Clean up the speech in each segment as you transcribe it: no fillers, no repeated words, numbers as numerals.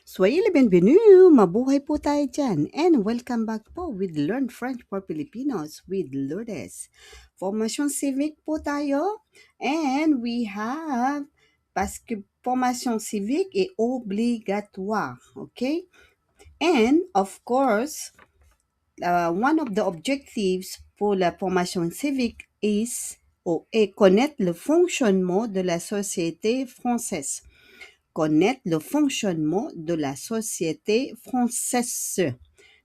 Soyez les bienvenus, mabuhay po tayo dyan. And welcome back po with Learn French for Filipinos with Lourdes. Formation civic po tayo. And we have, parce que formation civique est obligatoire, okay? And of course, one of the objectives pour la formation civique est connaître le fonctionnement de la société française. Connaître le fonctionnement de la société française.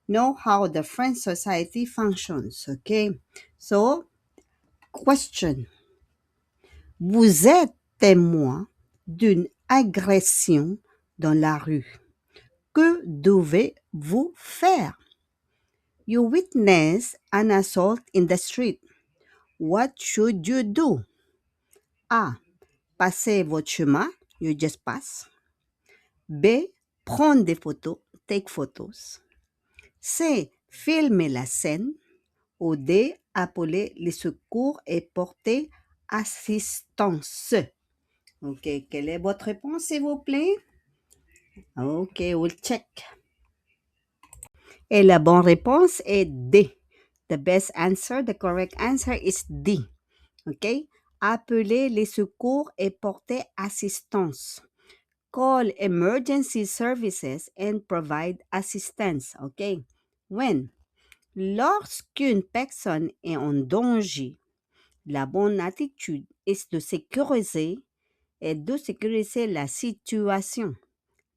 Know how the French society functions, okay? So, question. Vous êtes témoin d'une agression dans la rue. Que devez-vous faire? You witness an assault in the street. What should you do? A. Passez votre chemin. You just pass. B. Prendre des photos. Take photos. C. Filmer la scène. Ou D. Appeler les secours et porter assistance. OK. Quelle est votre réponse, s'il vous plaît? OK, we'll check. Et la bonne réponse est D. The best answer, the correct answer is D. OK? Appeler les secours et porter assistance. Call emergency services and provide assistance. OK? When? Lorsqu'une personne est en danger, la bonne attitude est de sécuriser la situation,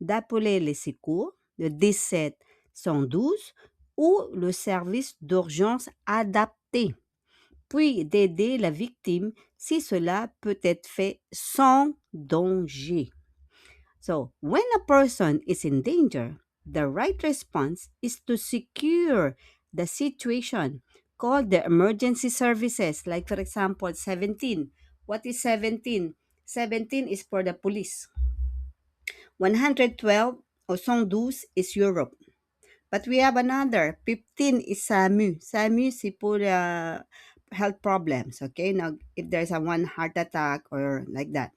d'appeler les secours, le 1712 ou le service d'urgence adapté, puis d'aider la victime si cela peut être fait sans danger. So, when a person is in danger, the right response is to secure the situation. Call the emergency services, like for example, 17. What is 17? 17 is for the police. 112 or 112 is Europe. But we have another. 15 is SAMU. SAMU is for health problems. Okay, now if there's a one heart attack or like that.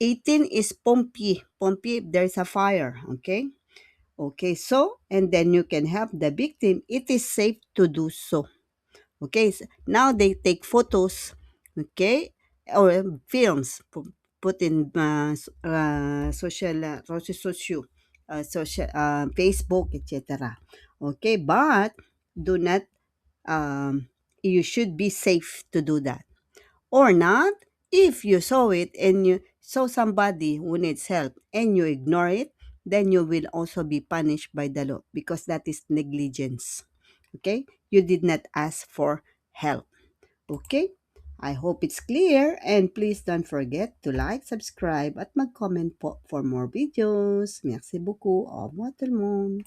18 is pompier. Pompier, if there's a fire. Okay. Okay, so, and then you can help the victim. It is safe to do so. Okay, so now they take photos, okay, or films, put in social, Facebook, etc. Okay, but do not, you should be safe to do that. Or not, if you saw it and you saw somebody who needs help and you ignore it, then you will also be punished by the law because that is negligence. Okay? You did not ask for help. Okay? I hope it's clear and please don't forget to like, subscribe at mag-comment po for more videos. Merci beaucoup. Au revoir tout le monde.